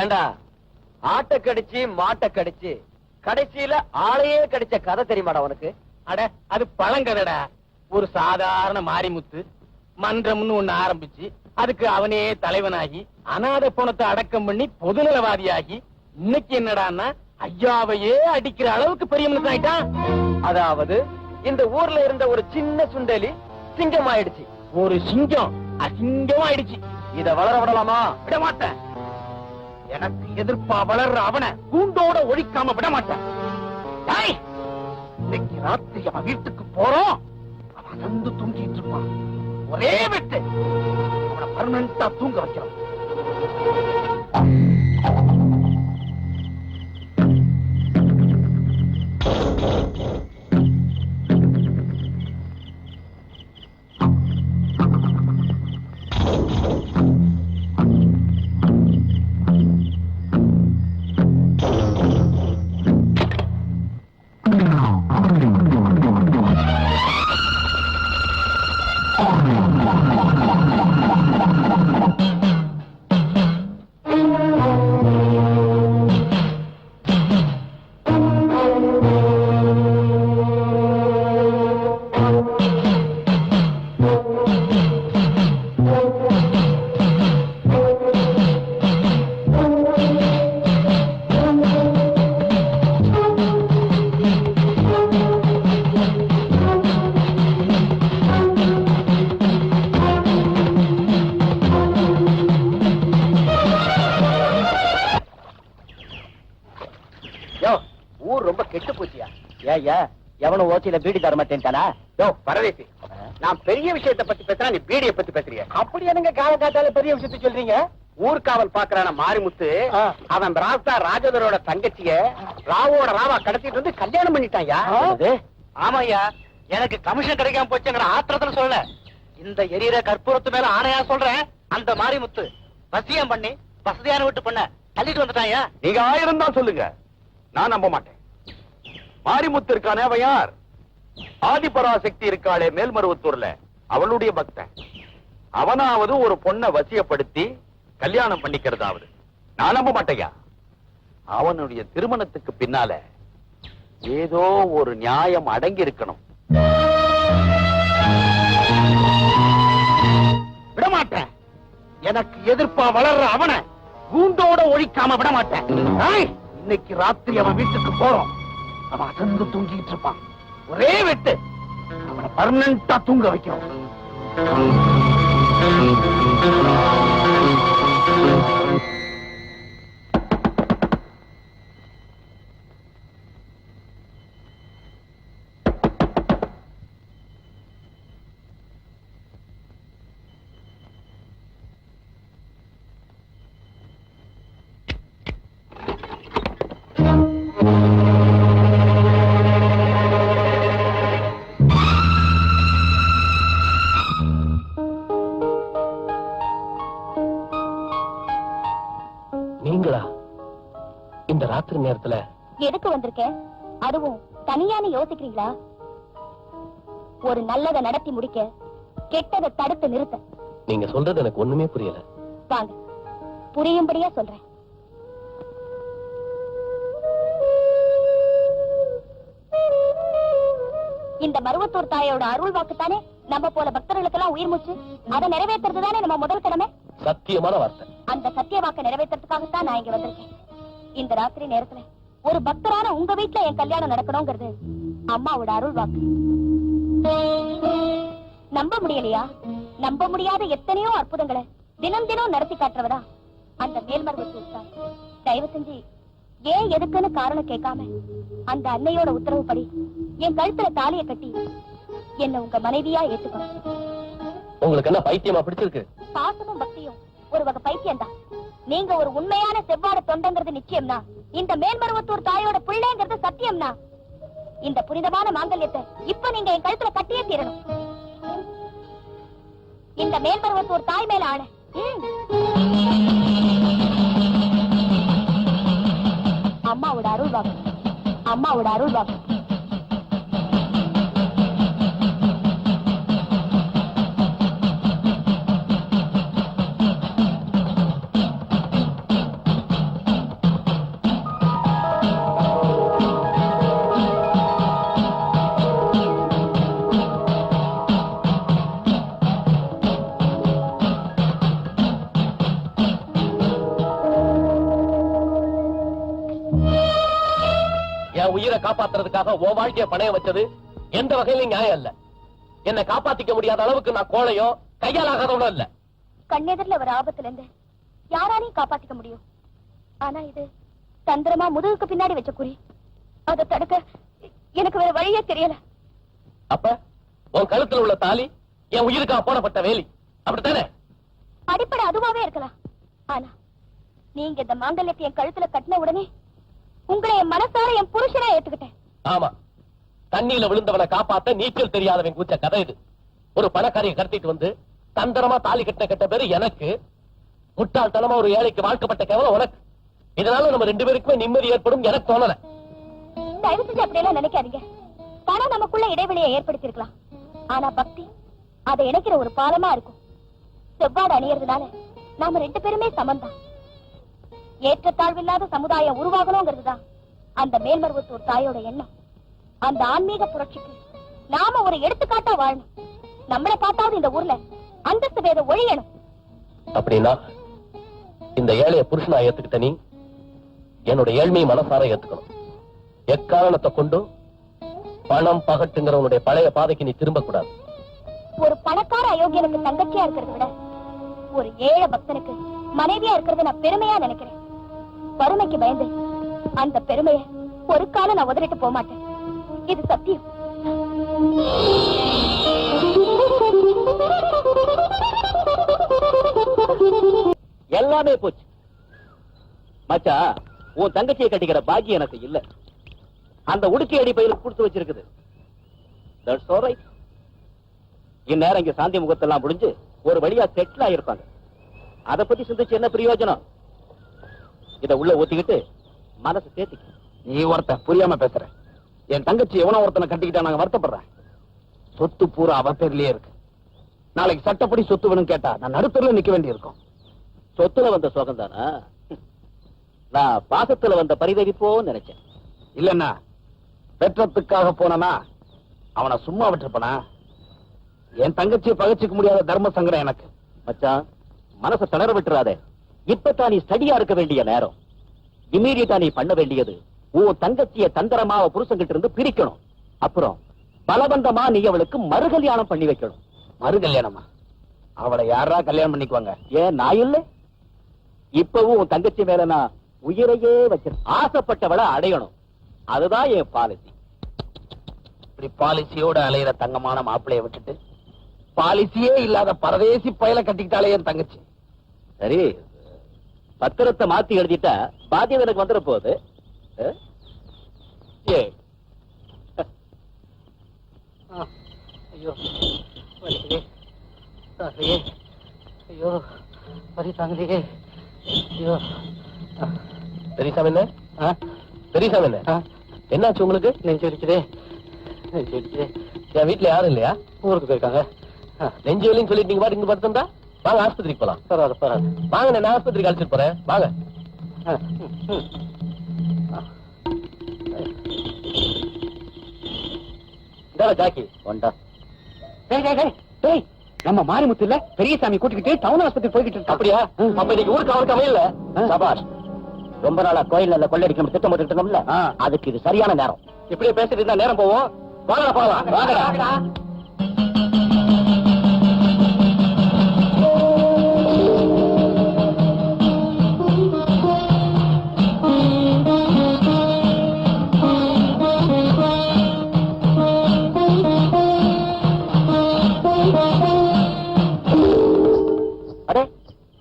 ஏண்டா ஆட்டை கடிச்சு மாட்டை கடிச்சு கடைசியில ஆளையே கடிச்ச கதை தெரியுமாடா உனக்கு? அட அது பழங்கதடா. ஒரு சாதாரண மாரிமுத்து மன்றம்னு ஒண்ணு ஆரம்பிச்சு அதுக்கு அவனே தலைவனாகி அநாத பணத்தை அடக்கம் பண்ணி பொதுநலவாதியாகி இன்னைக்கு என்னடான்னா ஐயாவையே அடிக்கிற அளவுக்கு பெரிய மனுஷன் ஆயிட்டான். அதாவது இந்த ஊர்ல இருந்த ஒரு சின்ன சுண்டலி சிங்கம் ஆயிடுச்சு. ஒரு சிங்கம் அசிங்கம் ஆயிடுச்சு. இத வளர விடலாமா? விட மாட்டேன். எனக்கு எதிர்ப்பா வளர்ற அவனை கூண்டோட ஒழிக்காம விட மாட்டேன். இன்னைக்கு ராத்திரி அவன் வீட்டுக்கு போறோம். அவன் வந்து தூங்கிட்டு இருப்பான். ஒரே வெட்டு அவனை பர்மனண்டா தூங்க வைக்கிறோம். எவனும் ஓச்சியில பீடி தர மாட்டேன்டானா? பரதேசி, நான் பெரிய விஷயத்தை பத்தி பேசுறேன், நீ பீடிய பத்தி பேசுறீங்க. அப்படி என்னங்க காலகாத்தால பெரிய விஷயத்தை சொல்றீங்க? ஊர்காவல் பாக்குறான மாரிமுத்து அவன் ராஸ்தா ராஜதரோட தங்கச்சிய ராவோட ராவா கடத்திட்டு வந்து கல்யாணம் பண்ணிட்டாயா? ஆமாய்யா, எனக்கு கமிஷன் கிடைக்காம போச்சுங்கிற ஆத்திரத்துல சொல்ல. இந்த எரியிற கற்பூரத்து மேல ஆணையா சொல்றேன், அந்த மாரிமுத்து வசியம் பண்ணி வசதியான விட்டு பண்ண தள்ளிட்டு வந்துட்டாயா? நீங்க 1000 தான் சொல்லுங்க, நான் நம்ப மாட்டேன். மாரிமுத்து இருக்கானே அவன் யார்? ஆதிபராசக்தி இருக்காளே மேல்மருவத்தூர்ல, அவளுடைய பக்தன். அவனாவது ஒரு பொண்ணை வசியப்படுத்தி கல்யாணம் பண்ணிக்கிறதாவது நான் நம்ப மாட்டேயா. அவனுடைய திருமணத்துக்கு பின்னால ஏதோ ஒரு நியாயம் அடங்கி இருக்கணும். விடமாட்டேன். எனக்கு எதிர்ப்பா வளர்ற அவனை கூண்டோட ஒழிக்காம விட மாட்டேன். இன்னைக்கு ராத்திரி அவன் வீட்டுக்கு போறோம். அவன் அசந்து தூங்கிட்டு இருப்பான். ஒரே வெட்டு அவனை பர்மனண்டா தூங்க வைக்கிறோம். இந்த ராத்திரி நேரத்துல எதுக்கு வந்திருக்கேன்? அதுவும் தனியானு யோசிக்கிறீங்களா? ஒரு நல்லதை நடத்தி முடிக்க கெட்டதை தடுத்து நிறுத்த. நீங்க சொல்றது எனக்கு ஒண்ணுமே புரியல. வாங்க புரியும்படியா சொல்றேன். இந்த மருவத்தூர் தாயோட அருள் வாக்குத்தானே நம்ம போல பக்தர்களுக்கெல்லாம் உயிர் மூச்சு. அதை நிறைவேற்றுறது தானே நம்ம முதல் கடமை. சத்தியமான வார்த்தை. அந்த சத்திய வாக்கை நிறைவேற்றுறதுக்காகத்தான் நான் இங்க வந்திருக்கேன். இந்த ராத்திரி நேரத்துல ஒரு பக்தரான உங்க வீட்டுல என் கல்யாணம் நடக்கணுங்கிறது அம்மாவோட அருள் வாக்கு. நம்ப முடியலையா? நம்ப முடியாத எத்தனையோ அற்புதங்களை தினம் தினம் நடத்தி காட்டுறவரா அந்த மேல்மருவத்தூர் தாய். தயவு செஞ்சு ஏன் எதுக்குன்னு காரணம் கேட்காம அந்த அன்னையோட உத்தரவுப்படி என் கழுத்துல தாலியை கட்டி என்ன உங்க மனைவியா ஏத்துக்கணும். உங்களுக்கு என்ன பைத்தியமா பிடிச்சிருக்கு? பாசமும் பக்தியும் ஒரு வகை பைத்தியம் தான். நீங்க ஒரு உண்மையான செவ்வாட தொண்டங்கிறது நிச்சயம்னா, இந்த மேல்மருவத்தூர் தாயோட பிள்ளைங்கிறது சத்தியம்னா, இந்த புனிதமான மாங்கல்யத்தை இப்ப நீங்க என் கழுத்துல கட்டியே தீரணும். இந்த மேல்மருவத்தூர் தாய் மேல ஆணை. அம்மாவோட அருள் வாக்கு. அம்மாவோட அருள் வாக்கு. உயிரை காப்பாத்துறதுக்காக உன் வாழ்க்கைய பணைய வச்சது எந்த வகையிலும் நியாயம் இல்ல. என்னை காப்பாத்திக்க முடியாத அளவுக்கு நான் கோழையோ கையால் ஆகாதவனும் இல்ல. கண்ணெதிரில் ஒரு ஆபத்துல இருந்து யாராலையும் காப்பாத்திக்க முடியும். ஆனா இது தந்திரமா முதுகுக்கு பின்னாடி வச்ச குறி. அதை தடுக்க எனக்கு வேற வழியே தெரியல. அப்ப உன் கழுத்துல உள்ள தாலி என் உயிருக்காக போடப்பட்ட வேலி, அப்படித்தானே? அடிப்படை அதுவாவே இருக்கலாம். ஆனா நீங்க இந்த மாங்கல்யத்தை என் கழுத்துல கட்டின உடனே உங்களை என் மனசார என் புருஷனா ஏத்துக்கிட்டேன். ஆமா, தண்ணியில விழுந்தவனை காப்பாத்த நீச்சல் தெரியாதவன் கூச்ச கதை இது. ஒரு பணக்காரியை கடத்திட்டு வந்து தந்திரமா தாலி கட்டின கெட்ட பேரு எனக்கு, முட்டாள்தனமா ஒரு ஏழைக்கு வாழ்க்கப்பட்ட கேவலம் உனக்கு. இதனால நம்ம 2 பேருக்குமே நிம்மதி ஏற்படும் எனக்கு தோணல. தயவு செஞ்சு அப்படியெல்லாம் நினைக்காதீங்க. பணம் நமக்குள்ள இடைவெளியை ஏற்படுத்தி இருக்கலாம். ஆனா பக்தி அதை இணைக்கிற ஒரு பாலமா இருக்கும். செவ்வாடு அணியறதுனால நாம 2 பேருமே சமந்தான். ஏற்றத்தாழ்வில்லாத சமுதாயம் உருவாகணுங்கிறதுதான் அந்த மேல்மருவத்தூர் தாயோட எண்ணம். அந்த ஆன்மீக புரட்சிக்கு நாம ஒரு எடுத்துக்காட்டா வாழணும். நம்மளை பார்த்தாவது இந்த ஊர்ல அந்தஸ்து வேத ஒழியணும். அப்படின்னா இந்த ஏழைய புருஷனா ஏத்துக்கிட்ட நீ என்னோட ஏழ்மையை மனசார ஏத்துக்கணும். எக்காரணத்தை கொண்டு பணம் பகட்டுங்கிறவனுடைய பழைய பாதைக்கு நீ திரும்ப கூடாது. ஒரு பணக்கார அயோக்கியனுக்கு தங்கச்சியா இருக்கிறத விட ஒரு ஏழை பக்தனுக்கு மனைவியா இருக்கிறத நான் பெருமையா நினைக்கிறேன். வறுமைக்கு பயந்து அந்த பெருமைய ஒரு காலம் நான் உதறிட்டு போக மாட்டேன். இது சத்தியம். எல்லாமே போச்சு மச்சா. உன் தங்கச்சியை கட்டிக்கிற பாக்கியம் எனக்கு இல்ல. அந்த உடுக்கி அடி பயிலுக்கு கொடுத்து வச்சிருக்குது. That's all right. இந்நேரம் இங்க சாந்தி முகத்தெல்லாம் முடிஞ்சு ஒரு வழியா செட்டில் ஆயிருப்பாங்க. அதை பத்தி சிந்திச்சு என்ன பிரயோஜனம்? இத உள்ள ஊத்திக்கிட்டு மனசு தேத்திக்க. நீ ஒருத்த புரியாம பேசுற. என் தங்கச்சி எவனோ ஒருத்தனை கட்டிக்கிட்டா நாங்க வருத்தப்படுறேன். சொத்து பூரா அவ பேர்லயே இருக்கு. நாளைக்கு சட்டப்படி சொத்து வேணும் கேட்டா நான் நடுத்தர்ல நிக்க வேண்டி இருக்கும். சொத்துல வந்த சோகம் தானா? நான் பாசத்துல வந்த பரிதவிப்போ நினைச்சேன். இல்லன்னா பெற்றத்துக்காக போனா அவனை சும்மா விட்டுருப்பனா? என் தங்கச்சியை பகச்சிக்க முடியாத தர்ம சங்கடம் எனக்கு. மச்சான், மனசை திணற விட்டுறாதே. இப்பதான் நீ ஸ்டடியா இருக்க வேண்டிய நேரம். இம்மீடியட்டா நீ பண்ண வேண்டியது உன் தங்கச்சிய தந்திரமா புருஷங்கிட்ட இருந்து பிரிக்கணும். அப்புறம் பலவந்தமா நீ அவளுக்கு மறுகல்யாணம் பண்ணி வைக்கணும். மறு கல்யாணமா? அவளை யாரா கல்யாணம் பண்ணிக்குவாங்க? ஏன் நான் இல்ல? இப்பவும் உன் தங்கச்சி மேல நான் உயிரையே வச்சிருக்கேன். ஆசைப்பட்டவளை அடையணும். அதுதான் என் பாலிசி. இப்படி பாலிசியோட அலையிற தங்கமான மாப்பிளைய விட்டுட்டு பாலிசியே இல்லாத பரதேசி பயல கட்டிக்கிட்டாலே என் தங்கச்சி. சரி, பத்திரத்தை மாத்தி எழுதிட்டா பாத்தியம் எனக்கு வந்துட போகுது. ஐயோ வலிக்குதே. தாயே, ஐயோ வலி தாங்கலையே. ஐயோ பெரியசாமி என்ன? பெரியசாமி என்ன? என்னாச்சு உங்களுக்கு? நெஞ்சு வலிக்குதே, நெஞ்சு வலிக்குதே. என் வீட்டுல யாரும் இல்லையா? ஊருக்கு போயிருக்காங்க. நெஞ்சு வலின்னு சொல்லிட்டு நீங்க பாட்டு இங்க படுத்திருந்தா வாங்க ஆஸ்பத்திரிக்கு போலாம். பரவாயில்ல பரவாயில்ல. வாங்க, நான் ஆஸ்பத்திரிக்கு அழைச்சிட்டு போறேன். வாங்க. ஜாக்கி ஒண்டா. நம்ம மாரிமுத்து இல்ல பெரியசாமி கூட்டிக்கிட்டு டவுன் ஆஸ்பத்திரி போய்கிட்டு இருக்கோம். அப்படியா? அப்ப இன்னைக்கு ஊருக்கு அவருக்கு அமையல. சபாஷ். ரொம்ப நாளா கோயில் கொள்ளடிக்க திட்டம் போட்டுட்டு இருந்தோம்ல, அதுக்கு இது சரியான நேரம். இப்படியே பேசிட்டு இருந்தா நேரம் போவோம். வாங்கடா போகலாம். வாங்கடா. அடே,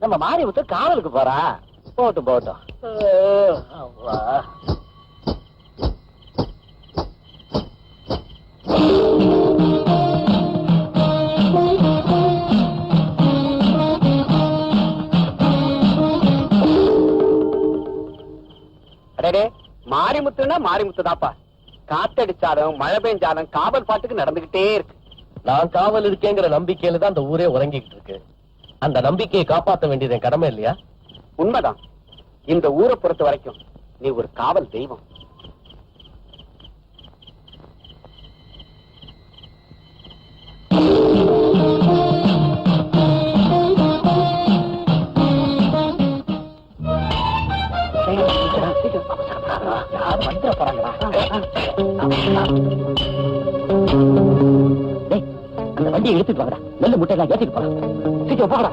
நம்ம மாரிமுத்து காவலுக்கு போறா. போட்டும் போட்டும். அடே, மாரிமுத்துன்னா மாரிமுத்து தாப்பா. காத்தடிச்சாலும் மழை பெஞ்சாலும் காவல் பாட்டுக்கு நடந்துகிட்டே இருக்கு. நான் காவல் இருக்கேங்கிற நம்பிக்கையில தான் அந்த ஊரே உறங்கிட்டு இருக்கு. அந்த நம்பிக்கையை காப்பாற்ற வேண்டியது என் கடமை இல்லையா? உண்மைதான். இந்த ஊரை பொறுத்த வரைக்கும் நீ ஒரு காவல் தெய்வம். வந்துட போறாங்களா? டேய், அந்த வண்டியை எடுத்துட்டு வாங்கடா. நெல்லு முட்டையெல்லாம் ஏத்திட்டு போறா. சீக்கிரம் போகடா.